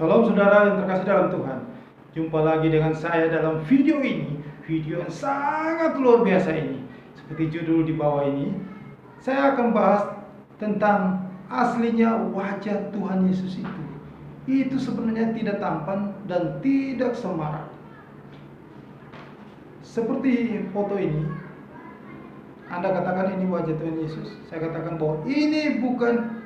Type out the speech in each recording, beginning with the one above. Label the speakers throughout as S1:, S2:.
S1: Salam saudara yang terkasih dalam Tuhan. Jumpa lagi dengan saya dalam video ini. Video yang sangat luar biasa ini. Seperti judul di bawah ini, saya akan bahas tentang aslinya wajah Tuhan Yesus itu. Itu sebenarnya tidak tampan dan tidak semarak. Seperti foto ini, Anda katakan ini wajah Tuhan Yesus. Saya katakan bahwa ini bukan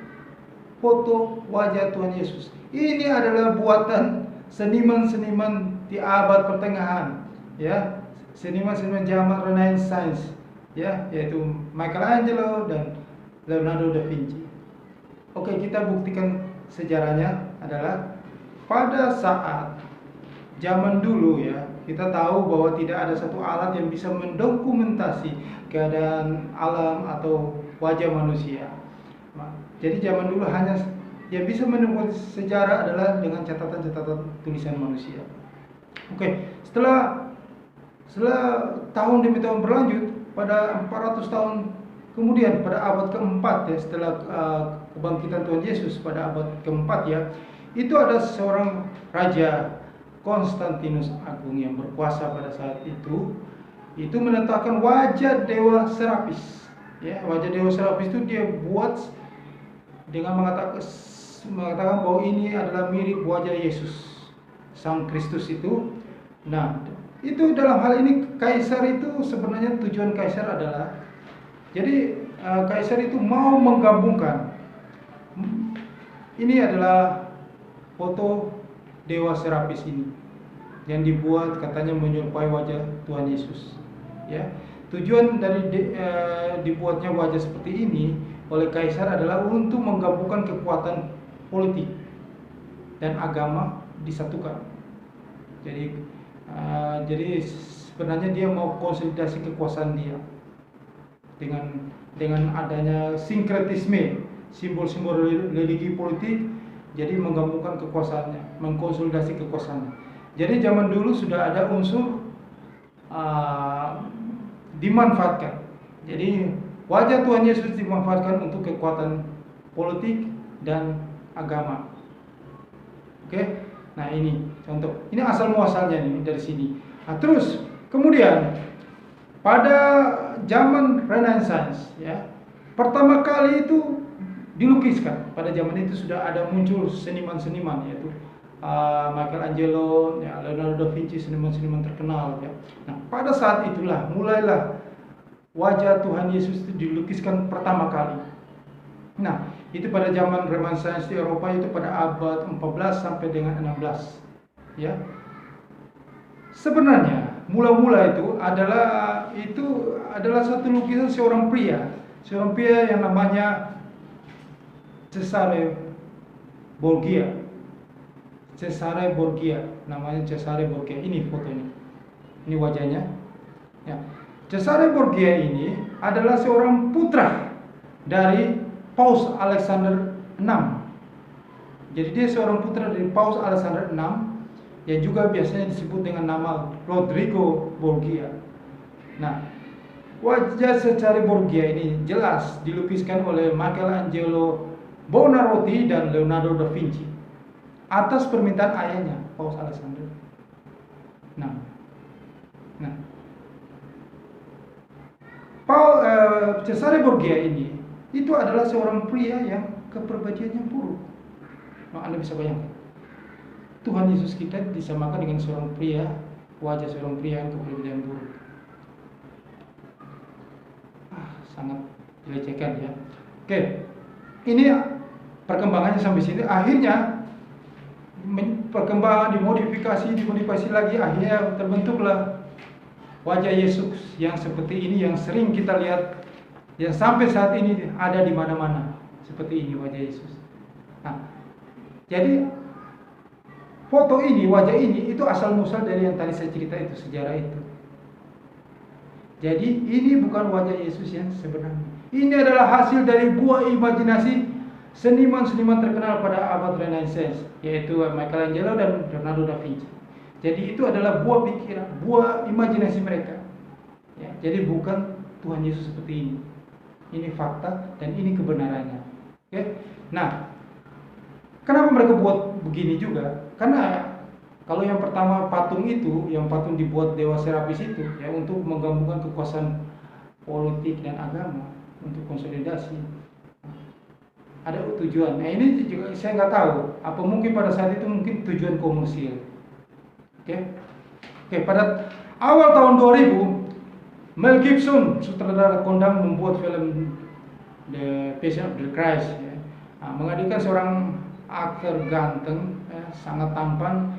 S1: foto wajah Tuhan Yesus. Ini adalah buatan seniman-seniman di abad pertengahan, ya, seniman-seniman zaman Renaissance, ya, yaitu Michelangelo dan Leonardo da Vinci. Oke, kita buktikan sejarahnya adalah pada saat zaman dulu, ya, kita tahu bahwa tidak ada satu alat yang bisa mendokumentasi keadaan alam atau wajah manusia. Jadi zaman dulu hanya yang bisa menemukan sejarah adalah dengan catatan-catatan tulisan manusia. Oke, setelah tahun demi tahun berlanjut, pada 400 tahun kemudian pada abad keempat, ya, setelah kebangkitan Tuhan Yesus pada abad keempat, ya, itu ada seorang raja Konstantinus Agung yang berkuasa pada saat itu menetapkan wajah Dewa Serapis. Ya, wajah Dewa Serapis itu dia buat dengan mengatakan bahwa ini adalah mirip wajah Yesus, Sang Kristus itu. Nah, itu dalam hal ini kaisar itu sebenarnya tujuan kaisar adalah, jadi kaisar itu mau menggabungkan. Ini adalah foto Dewa Serapis ini yang dibuat katanya menyerupai wajah Tuhan Yesus. Ya, tujuan dari dibuatnya wajah seperti ini oleh kaisar adalah untuk menggabungkan kekuatan politik dan agama disatukan. Jadi sebenarnya dia mau konsolidasi kekuasaan dia dengan adanya sinkretisme simbol-simbol religi politik, jadi menggabungkan kekuasaannya, mengkonsolidasi kekuasaannya. Jadi zaman dulu sudah ada unsur dimanfaatkan. Jadi wajah Tuhan Yesus dimanfaatkan untuk kekuatan politik dan agama. Oke, nah ini contoh. Ini asal muasalnya nih dari sini. Nah, terus kemudian pada zaman Renaissance, ya, pertama kali itu dilukiskan. Pada zaman itu sudah ada muncul seniman-seniman, yaitu Michelangelo, ya, Leonardo da Vinci, seniman-seniman terkenal, ya. Nah, pada saat itulah mulailah wajah Tuhan Yesus itu dilukiskan pertama kali. Nah, itu pada zaman Renaissance di Eropa itu pada abad 14 sampai dengan 16. Ya. Sebenarnya mula-mula itu adalah satu lukisan seorang pria yang namanya Cesare Borgia. Namanya Cesare Borgia. Ini fotonya. Ini wajahnya. Ya. Cesare Borgia ini adalah seorang putra dari Paus Alexander VI. Jadi dia seorang putra dari Paus Alexander VI yang juga biasanya disebut dengan nama Rodrigo Borgia. Nah, wajah Cesare Borgia ini jelas dilukiskan oleh Michelangelo Buonarroti dan Leonardo da Vinci atas permintaan ayahnya, Paus Alexander. Nah, Cesare Borgia ini itu adalah seorang pria yang kepribadiannya buruk. Nah, Anda bisa bayangkan, Tuhan Yesus kita disamakan dengan seorang pria, wajah seorang pria yang kepribadian buruk. Sangat dilecehkan, ya. Oke, ini perkembangannya sampai sini. Akhirnya perkembangan dimodifikasi lagi, akhirnya terbentuklah wajah Yesus yang seperti ini, yang sering kita lihat, yang sampai saat ini ada di mana-mana. Seperti ini wajah Yesus. Nah, jadi foto ini, wajah ini, itu asal muasal dari yang tadi saya cerita itu, sejarah itu. Jadi ini bukan wajah Yesus yang sebenarnya. Ini adalah hasil dari buah imajinasi seniman-seniman terkenal pada abad Renaissance, yaitu Michelangelo dan Leonardo da Vinci. Jadi itu adalah buah pikiran, buah imajinasi mereka. Ya, jadi bukan Tuhan Yesus seperti ini. Ini fakta dan ini kebenarannya. Oke. Nah, Kenapa mereka buat begini juga? Karena kalau yang pertama patung itu, yang patung dibuat dewa Serapis itu, ya untuk menggabungkan kekuasaan politik dan agama untuk konsolidasi. Ada tujuan. Nah ini juga saya nggak tahu. Apa mungkin pada saat itu mungkin tujuan komersil. Oke, pada awal tahun 2000, Mel Gibson, sutradara kondang, membuat film The Passion of the Christ. Ya. Nah, menghadirkan seorang aktor ganteng, sangat tampan,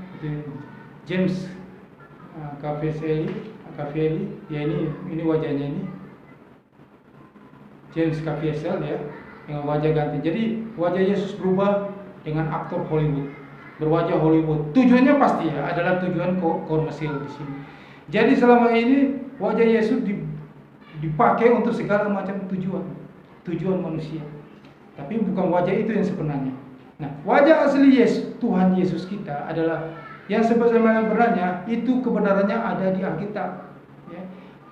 S1: James Caviezel, ya ini wajahnya ini James Caviezel ya, dengan wajah ganti. Jadi wajah Yesus berubah dengan aktor Hollywood, berwajah Hollywood. Tujuannya pasti ya adalah tujuan komersil di sini. Jadi selama ini wajah Yesus dipakai untuk segala macam tujuan manusia. Tapi bukan wajah itu yang sebenarnya. Nah, wajah asli Yesus, Tuhan Yesus kita adalah yang sebenarnya itu kebenarannya ada di Alkitab. Ya.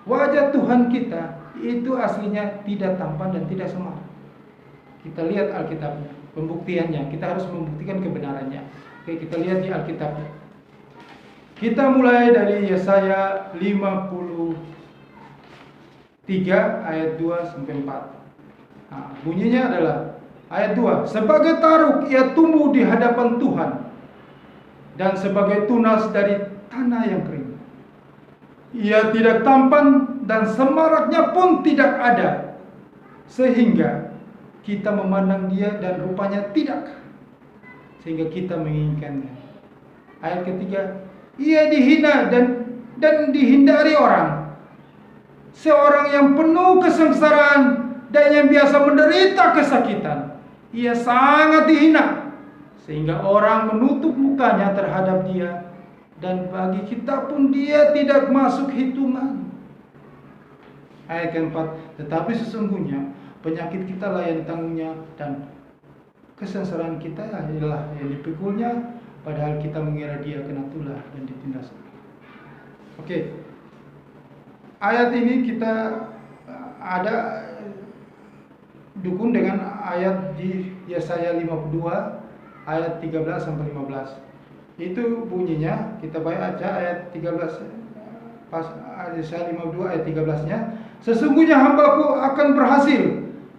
S1: Wajah Tuhan kita itu aslinya tidak tampan dan tidak semar. Kita lihat Alkitabnya, pembuktiannya. Kita harus membuktikan kebenarannya. Oke, kita lihat di Alkitabnya. Kita mulai dari Yesaya 53 ayat 2 sampai 4. Nah, bunyinya adalah ayat 2, sebagai taruk ia tumbuh di hadapan Tuhan, dan sebagai tunas dari tanah yang kering. Ia tidak tampan dan semaraknya pun tidak ada, sehingga kita memandang dia dan rupanya tidak, sehingga kita menginginkannya. Ayat ketiga, ia dihina dan dihindari orang, seorang yang penuh kesengsaraan dan yang biasa menderita kesakitan. Ia sangat dihina, sehingga orang menutup mukanya terhadap dia, dan bagi kita pun dia tidak masuk hitungan. Ayat keempat, tetapi sesungguhnya penyakit kita lah yang ditanggungnya, dan kesengsaraan kita adalah yang dipikulnya, padahal kita mengira dia kena tulah dan ditindas. Oke, ayat ini kita ada dukung dengan ayat di Yesaya 52 ayat 13 sampai 15. Itu bunyinya, kita baca aja ayat 13 pas Yesaya 52 ayat 13-nya. Sesungguhnya hambaku akan berhasil,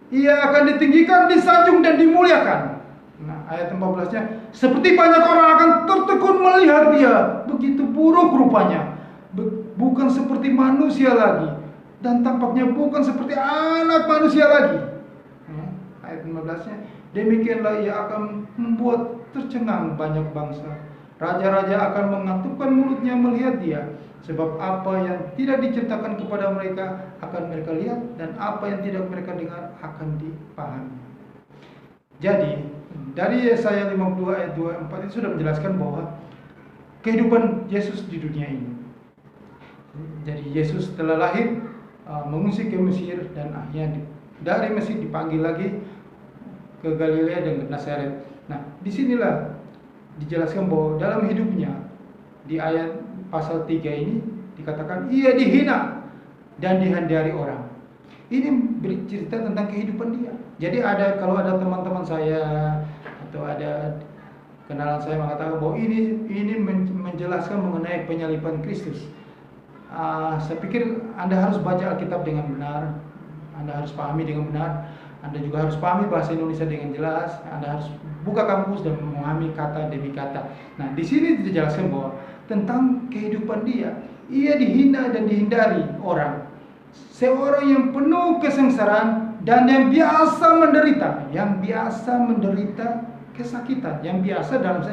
S1: ia akan ditinggikan, disanjung dan dimuliakan. Nah, ayat 14-nya, seperti banyak orang akan tertekun melihat dia, begitu buruk rupanya, bukan seperti manusia lagi, dan tampaknya bukan seperti anak manusia lagi. Ayat 15-nya, demikianlah ia akan membuat tercengang banyak bangsa. Raja-raja akan mengatupkan mulutnya melihat dia, sebab apa yang tidak diciptakan kepada mereka akan mereka lihat, dan apa yang tidak mereka dengar akan dipahami. Jadi dari Yesaya 52 ayat 24 itu sudah menjelaskan bahwa kehidupan Yesus di dunia ini. Jadi Yesus telah lahir, mengungsi ke Mesir, dan akhirnya dari Mesir dipanggil lagi ke Galilea dan ke Nazaret. Nah, disinilah dijelaskan bahwa dalam hidupnya di ayat pasal 3 ini dikatakan ia dihina dan dihindari orang. Ini bercerita tentang kehidupan dia. Jadi kalau ada teman-teman saya atau ada kenalan saya mengatakan bahwa ini menjelaskan mengenai penyaliban Kristus. Saya pikir Anda harus baca Alkitab dengan benar, Anda harus pahami dengan benar. Anda juga harus pahami bahasa Indonesia dengan jelas. Anda harus buka kamus dan memahami kata demi kata. Nah, di sini dijelaskan bahwa tentang kehidupan dia, ia dihina dan dihindari orang, seorang yang penuh kesengsaraan dan yang biasa menderita kesakitan. Yang biasa dalam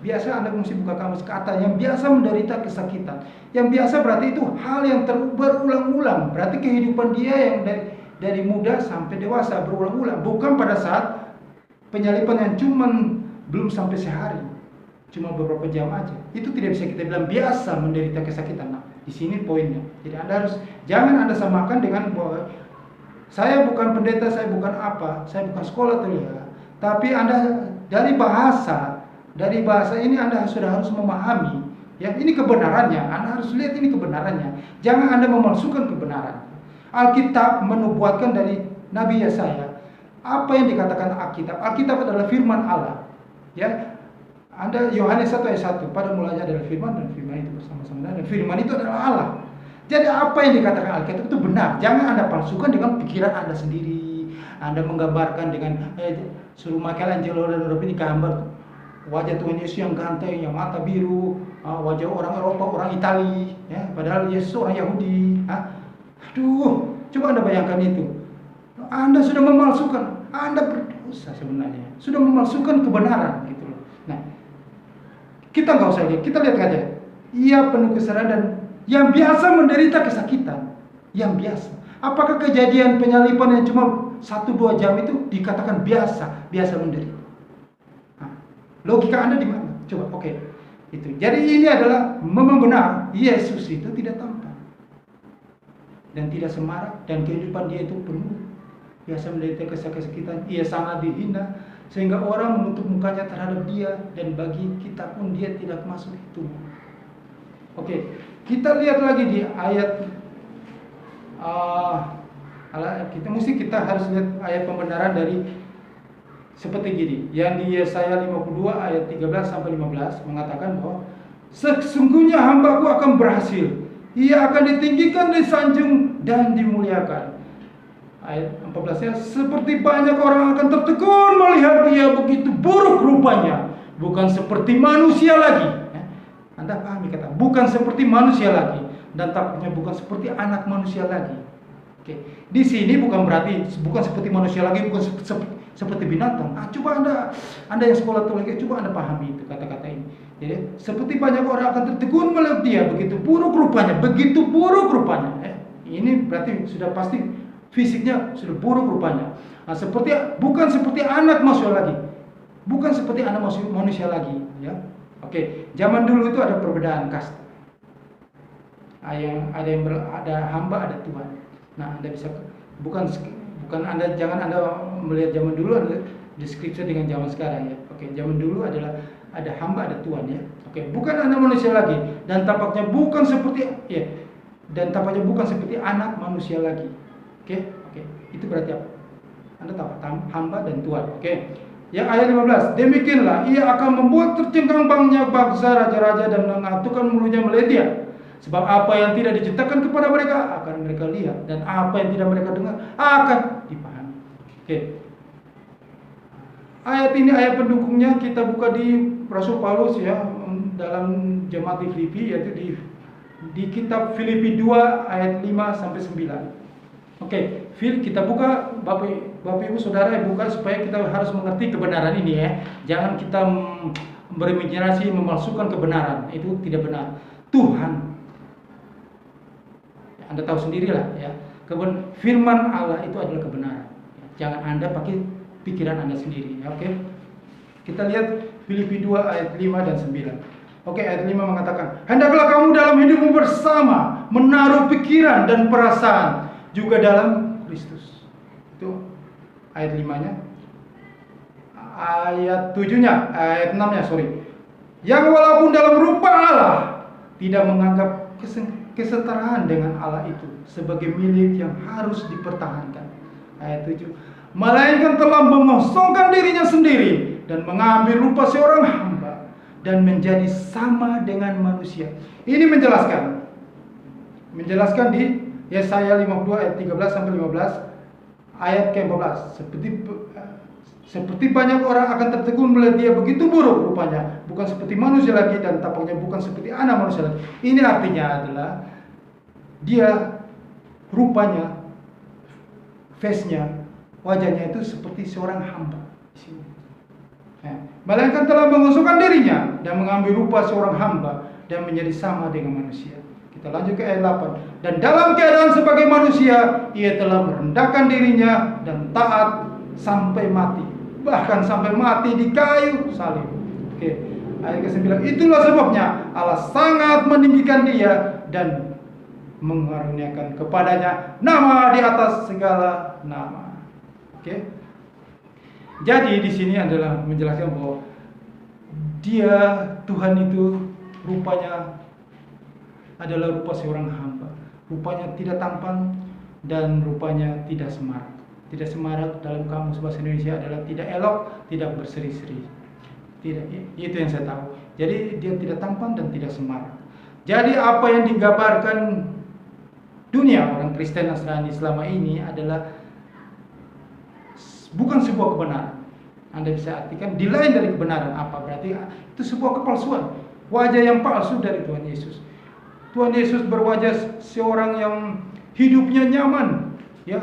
S1: biasa Anda mesti buka kamus kata yang biasa menderita kesakitan. Yang biasa berarti itu hal yang berulang-ulang. Berarti kehidupan dia yang dari muda sampai dewasa berulang-ulang, bukan pada saat penyaliban yang belum sampai sehari, cuma beberapa jam aja. Itu tidak bisa kita bilang biasa menderita kesakitan. Nah, di sini poinnya. Jadi jangan Anda samakan dengan bahwa saya bukan pendeta, saya bukan apa, saya bukan sekolah teologi. Tapi Anda dari bahasa ini Anda sudah harus memahami, ya ini kebenarannya. Anda harus lihat ini kebenarannya. Jangan Anda memalsukan kebenaran. Alkitab menubuatkan dari Nabi Yesaya, Apa yang dikatakan Alkitab? Alkitab adalah firman Allah. Ya. Anda Yohanes 1 ayat 1, pada mulanya adalah firman dan firman itu bersama-sama dan firman itu adalah Allah. Jadi apa yang dikatakan Alkitab itu benar. Jangan Anda palsukan dengan pikiran Anda sendiri. Anda menggambarkan dengan suruh Michelangelo dan Robin gambar wajah Tuhan Yesus yang ganteng, yang mata biru, wajah orang Eropa, orang Itali, ya, padahal Yesus orang Yahudi. Aduh, coba Anda bayangkan itu. Anda sudah memalsukan, Anda berdosa sebenarnya, sudah memalsukan kebenaran gitu loh. Nah, kita nggak usah lihat, kita lihat aja. Ia penuh kesalahan dan yang biasa menderita kesakitan, yang biasa. Apakah kejadian penyaliban yang cuma 1-2 jam itu dikatakan biasa menderita? Logika Anda di mana? Coba, oke. Itu. Jadi ini adalah memang benar, Yesus itu tidak tampan dan tidak semarak, dan kehidupan dia itu penuh biasa menderita kesakitan. Ia sangat dihina sehingga orang menutup mukanya terhadap dia, dan bagi kita pun dia tidak masuk itu. Oke, kita lihat lagi di ayat kita harus lihat ayat pembenaran dari seperti gini, yang di Yesaya 52 ayat 13 sampai 15 mengatakan bahwa sesungguhnya hambaku akan berhasil, ia akan ditinggikan, disanjung dan dimuliakan. Ayat 14-nya, seperti banyak orang akan tertegun melihat dia begitu buruk rupanya, bukan seperti manusia lagi. Anda pahami kata, bukan seperti manusia lagi, dan tampaknya bukan seperti anak manusia lagi. Oke, di sini bukan berarti bukan seperti manusia lagi, bukan seperti binatang. Coba Anda yang sekolah teologi, coba Anda pahami itu kata-kata ini. Jadi seperti banyak orang akan tertegun melihat dia begitu buruk rupanya, Ini berarti sudah pasti fisiknya sudah buruk rupanya. Bukan seperti anak manusia lagi, bukan seperti anak manusia lagi. Ya, oke. Zaman dulu itu ada perbedaan kasta. Ada hamba, ada tuan. Nah, Anda bisa bukan Anda, jangan Anda melihat zaman dulu Anda deskripsi dengan zaman sekarang ya. Oke, zaman dulu adalah ada hamba, ada tuan ya. Oke, bukan anak manusia lagi, dan tampaknya bukan seperti anak manusia lagi. Oke. Itu berarti apa? Anda tahu hamba dan tuan. Oke. Yang ayat 15, demikianlah ia akan membuat tercengkang banyak bangsa, raja-raja, dan mengatukan mulutnya melihat dia. Sebab apa yang tidak diciptakan kepada mereka akan mereka lihat, dan apa yang tidak mereka dengar akan dipahami. Oke. Ayat ini ayat pendukungnya kita buka di Rasul Paulus ya, dalam jemaat di Filipi, yaitu di kitab Filipi 2 ayat 5 sampai 9. Oke, kita buka, Bapak Ibu Saudara buka supaya kita harus mengerti kebenaran ini ya. Jangan kita berimajinasi memalsukan kebenaran, itu tidak benar. Tuhan, Anda tahu sendirilah ya, firman Allah itu adalah kebenaran. Jangan Anda pakai pikiran Anda sendiri ya, oke. Kita lihat Filipi 2 ayat 5 dan 9. Oke, ayat 5 mengatakan, hendaklah kamu dalam hidupmu bersama menaruh pikiran dan perasaan juga dalam Kristus. Itu ayat 5-nya. Ayat 7-nya, ayat 6-nya, yang walaupun dalam rupa Allah tidak menganggap kesetaraan dengan Allah itu sebagai milik yang harus dipertahankan. Ayat 7. Melainkan telah mengosongkan dirinya sendiri dan mengambil rupa seorang hamba dan menjadi sama dengan manusia. Ini menjelaskan di Yesaya 52 ayat 13 sampai 15, ayat ke-14. Seperti banyak orang akan tertegun melihat dia begitu buruk rupanya, bukan seperti manusia lagi, dan tampaknya bukan seperti anak manusia lagi. Ini artinya adalah dia rupanya, face-nya, wajahnya itu seperti seorang hamba. Melainkan telah mengosongkan dirinya dan mengambil rupa seorang hamba dan menjadi sama dengan manusia. Kita lanjut ke ayat 8. Dan dalam keadaan sebagai manusia, ia telah merendahkan dirinya dan taat sampai mati, bahkan sampai mati di kayu salib. Oke, ayat ke-9. Itulah sebabnya Allah sangat meninggikan dia dan mengaruniakan kepadanya nama di atas segala nama. Oke. Jadi di sini adalah menjelaskan bahwa dia, Tuhan itu rupanya adalah rupa seorang hamba. Rupanya tidak tampan dan rupanya tidak semarak. Tidak semarak dalam kamus bahasa Indonesia adalah tidak elok, tidak berseri-seri. Tidak, itu yang saya tahu. Jadi dia tidak tampan dan tidak semarak. Jadi apa yang digambarkan dunia orang Kristen Nasrani selama ini adalah bukan sebuah kebenaran. Anda bisa artikan di lain dari kebenaran. Apa berarti? Itu sebuah kepalsuan, wajah yang palsu dari Tuhan Yesus. Tuhan Yesus berwajah seorang yang hidupnya nyaman, ya,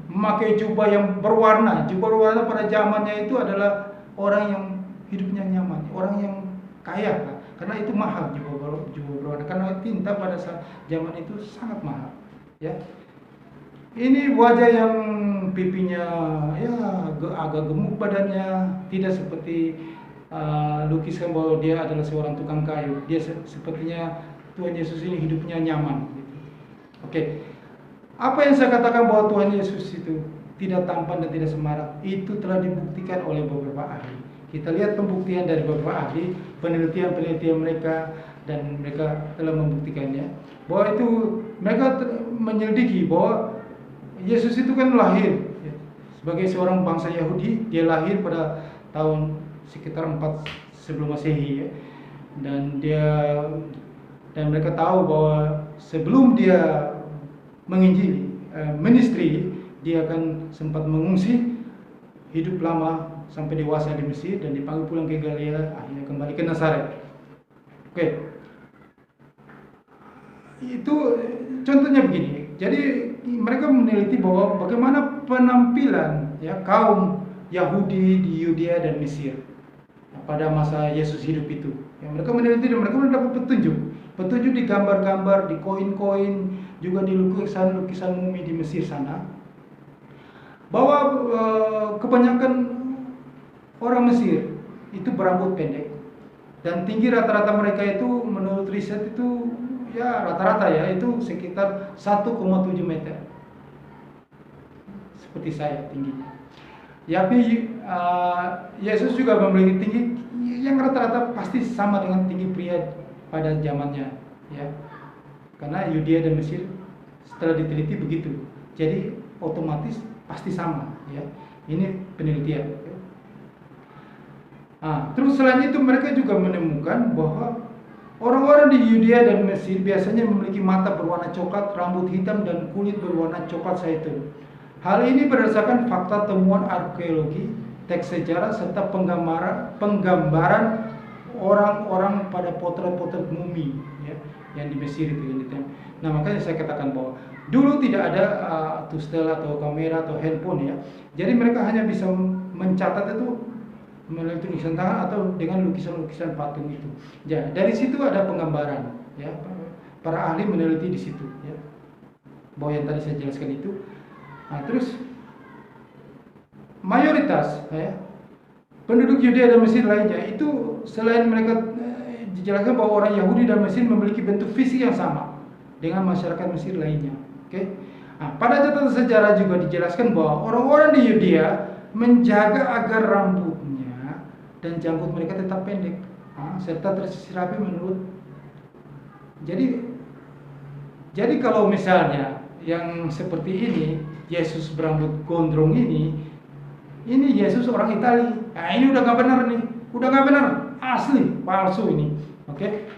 S1: memakai jubah yang berwarna. Jubah berwarna pada zamannya itu adalah orang yang hidupnya nyaman, orang yang kaya, karena itu mahal jubah berwarna, karena tinta pada saat zaman itu sangat mahal, ya. Ini wajah yang pipinya ya agak gemuk badannya, tidak seperti lukisan bahwa dia adalah seorang tukang kayu. Dia sepertinya Tuhan Yesus ini hidupnya nyaman, gitu. Oke. Apa yang saya katakan bahwa Tuhan Yesus itu tidak tampan dan tidak semarak, itu telah dibuktikan oleh beberapa ahli. Kita lihat pembuktian dari beberapa ahli, penelitian mereka, dan mereka telah membuktikannya bahwa itu mereka menyelidiki bahwa Yesus itu kan lahir sebagai seorang bangsa Yahudi. Dia lahir pada tahun sekitar 4 sebelum Masehi, ya. Dan mereka tahu bahwa sebelum dia menginjili, ministry, dia akan sempat mengungsi, hidup lama sampai dewasa di Mesir dan dipanggil pulang ke Galilea, akhirnya kembali ke Nazaret. Oke. Itu contohnya begini. Jadi mereka meneliti bahwa bagaimana penampilan, ya, kaum Yahudi di Yudea dan Mesir pada masa Yesus hidup itu. Ya, mereka meneliti dan mereka mendapat petunjuk di gambar-gambar, di koin-koin, juga di lukisan-lukisan mumi di Mesir sana, bahwa kebanyakan orang Mesir itu berambut pendek dan tinggi rata-rata mereka itu menurut riset itu ya rata-rata ya itu sekitar 1,7 meter, seperti saya tingginya. Tapi Yesus juga memiliki tinggi yang rata-rata pasti sama dengan tinggi pria pada zamannya, ya. Karena Yudea dan Mesir setelah diteliti begitu, jadi otomatis pasti sama, ya. Ini penelitian. Terus selain itu mereka juga menemukan bahwa orang-orang di Yudea dan Mesir biasanya memiliki mata berwarna coklat, rambut hitam, dan kulit berwarna coklat zaitun. Hal ini berdasarkan fakta temuan arkeologi, teks sejarah, serta penggambaran orang-orang pada potret-potret mumi, ya, yang di Mesir itu yang ditempel. Nah, makanya saya katakan bahwa dulu tidak ada tustel atau kamera atau handphone, ya. Jadi mereka hanya bisa mencatat itu melalui tulisan tangan atau dengan lukisan-lukisan patung itu. Ya, dari situ ada penggambaran, ya. Para ahli meneliti di situ, ya. Bahwa yang tadi saya jelaskan itu. Terus mayoritas, ya, penduduk Yudea dan Mesir lainnya itu selain mereka dijelaskan bahwa orang Yahudi dan Mesir memiliki bentuk fisik yang sama dengan masyarakat Mesir lainnya. Oke. Pada catatan sejarah juga dijelaskan bahwa orang-orang di Yudea menjaga agar rambutnya dan janggut mereka tetap pendek, serta tersisir rapi menurut. Jadi kalau misalnya yang seperti ini, Yesus berambut gondrong ini Yesus orang Itali. Nah, ini udah nggak benar nih, udah nggak benar, asli, palsu ini. Oke,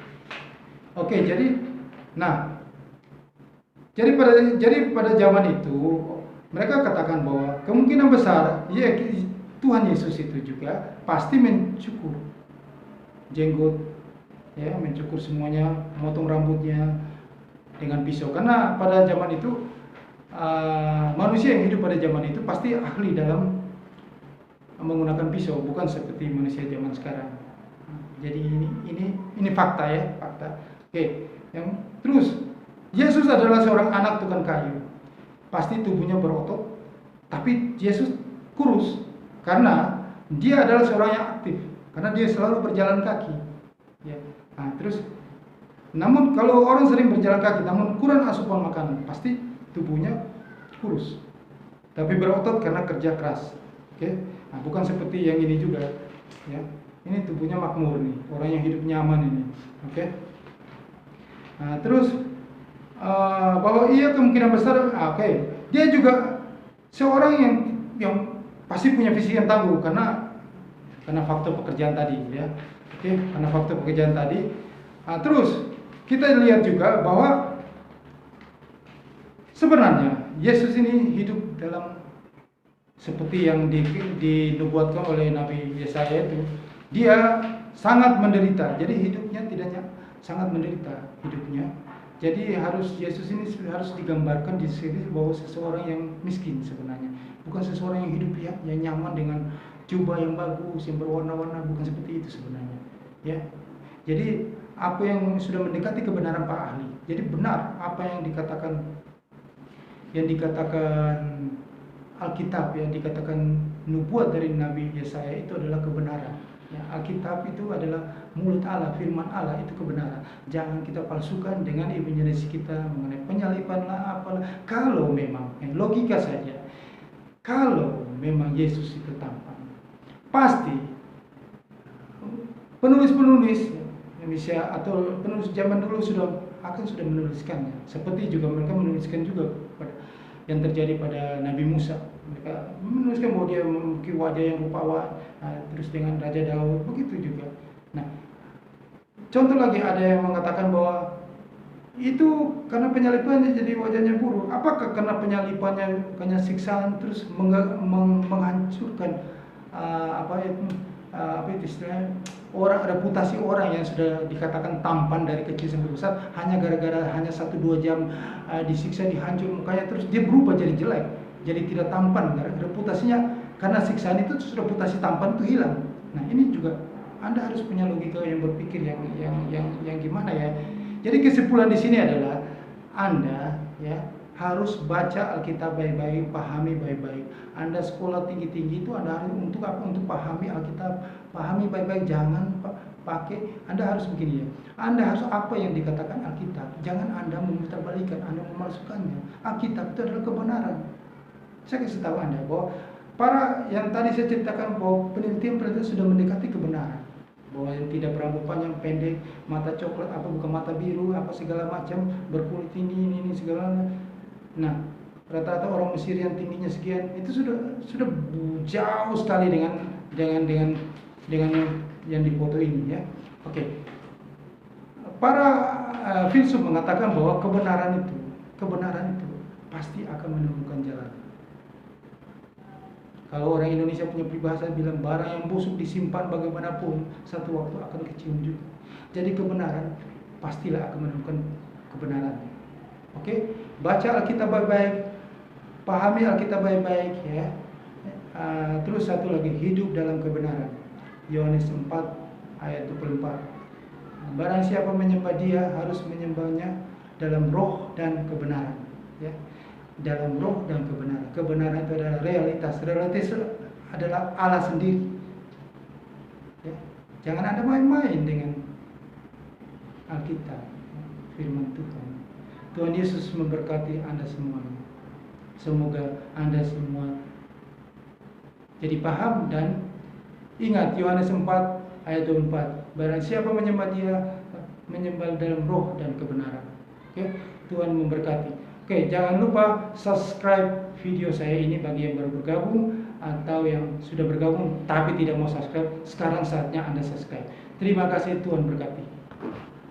S1: jadi pada zaman itu mereka katakan bahwa kemungkinan besar, ya, Tuhan Yesus itu juga pasti mencukur jenggot, ya, mencukur semuanya, memotong rambutnya dengan pisau. Karena pada zaman itu manusia yang hidup pada zaman itu pasti ahli dalam menggunakan pisau, bukan seperti manusia zaman sekarang. Jadi ini fakta, ya, fakta. Oke, yang terus Yesus adalah seorang anak tukang kayu. Pasti tubuhnya berotot, tapi Yesus kurus karena dia adalah seorang yang aktif, karena dia selalu berjalan kaki, ya. Terus namun kalau orang sering berjalan kaki namun kurang asupan makanan, pasti tubuhnya kurus, tapi berotot karena kerja keras. Oke, bukan seperti yang ini juga, ya. Ini tubuhnya makmur nih, orang yang hidup nyaman ini. Oke. Terus bahwa ia kemungkinan besar, dia juga Seorang yang pasti punya visi yang tangguh karena faktor pekerjaan tadi, ya. Oke, karena faktor pekerjaan tadi. Nah, terus kita lihat juga bahwa sebenarnya Yesus ini hidup dalam seperti yang dinubuatkan oleh Nabi Yesaya itu. Dia sangat menderita. Jadi hidupnya tidaknya sangat menderita hidupnya. Jadi Yesus ini harus digambarkan di sini bahwa seseorang yang miskin sebenarnya, bukan seseorang yang hidup yang nyaman dengan jubah yang bagus, yang berwarna-warna, bukan seperti itu sebenarnya. Ya, jadi apa yang sudah mendekati kebenaran Pak Ahli. Jadi benar apa yang dikatakan Alkitab, yang dikatakan nubuat dari Nabi Yesaya itu adalah kebenaran. Ya, Alkitab itu adalah mulut Allah, firman Allah itu kebenaran. Jangan kita palsukan dengan imajinasi kita mengenai penyaliban lah apalah. Kalau memang logika saja, kalau memang Yesus itu tampan, pasti penulis-penulis Indonesia atau penulis zaman dulu sudah menuliskannya. Seperti juga mereka menuliskan juga yang terjadi pada Nabi Musa. Mereka menuliskan bahwa dia memiliki wajah yang rupawan, terus dengan Raja Daud, begitu juga. Nah, contoh lagi ada yang mengatakan bahwa itu karena penyalipannya jadi wajahnya buruk. Apakah karena penyalipannya, karena siksaan terus menghancurkan apa itu istilahnya, reputasi orang yang sudah dikatakan tampan dari kecil sampai besar hanya gara-gara hanya 1-2 jam disiksa, dihancur mukanya, terus dia berubah jadi jelek, jadi tidak tampan. Reputasinya karena siksaan itu terus reputasi tampan itu hilang. Nah, ini juga Anda harus punya logika yang berpikir yang gimana ya. Jadi kesimpulan di sini adalah Anda ya harus baca Alkitab baik-baik, pahami baik-baik. Anda sekolah tinggi-tinggi itu Anda harus untuk apa? Untuk pahami Alkitab, pahami baik-baik. Jangan pakai, Anda harus begini ya. Anda harus apa yang dikatakan Alkitab. Jangan Anda memutarbalikkan, Anda memalsukannya. Alkitab itu adalah kebenaran. Saya kasih tahu Anda bahwa para yang tadi saya ceritakan bahwa penelitian sudah mendekati kebenaran. Bahwa yang tidak berambut panjang, pendek, mata coklat, apa bukan mata biru, apa segala macam, berkulit ini segala. Nah, rata-rata orang Mesir yang tingginya sekian itu sudah jauh sekali dengan yang dipoto ini ya. Oke. Para filsuf mengatakan bahwa kebenaran itu pasti akan menemukan jalan. Kalau orang Indonesia punya peribahasa bilang barang yang busuk disimpan bagaimanapun satu waktu akan kecium juga. Jadi kebenaran pastilah akan menemukan kebenaran. Oke, baca Alkitab baik-baik, pahami Alkitab baik-baik ya. Terus satu lagi, hidup dalam kebenaran. Yohanes 4 ayat 24. Barang siapa menyembah Dia harus menyembahnya dalam roh dan kebenaran ya. Dalam roh dan kebenaran. Kebenaran itu adalah realitas. Realitas adalah Allah sendiri. Ya. Jangan Anda main-main dengan Alkitab, firman Tuhan. Tuhan Yesus memberkati Anda semuanya. Semoga Anda semua jadi paham dan ingat Yohanes 4 ayat 24. Barang siapa menyembah Dia, menyembah dalam roh dan kebenaran. Oke, Tuhan memberkati. Oke, jangan lupa subscribe video saya ini bagi yang baru bergabung atau yang sudah bergabung tapi tidak mau subscribe. Sekarang saatnya Anda subscribe. Terima kasih, Tuhan berkati.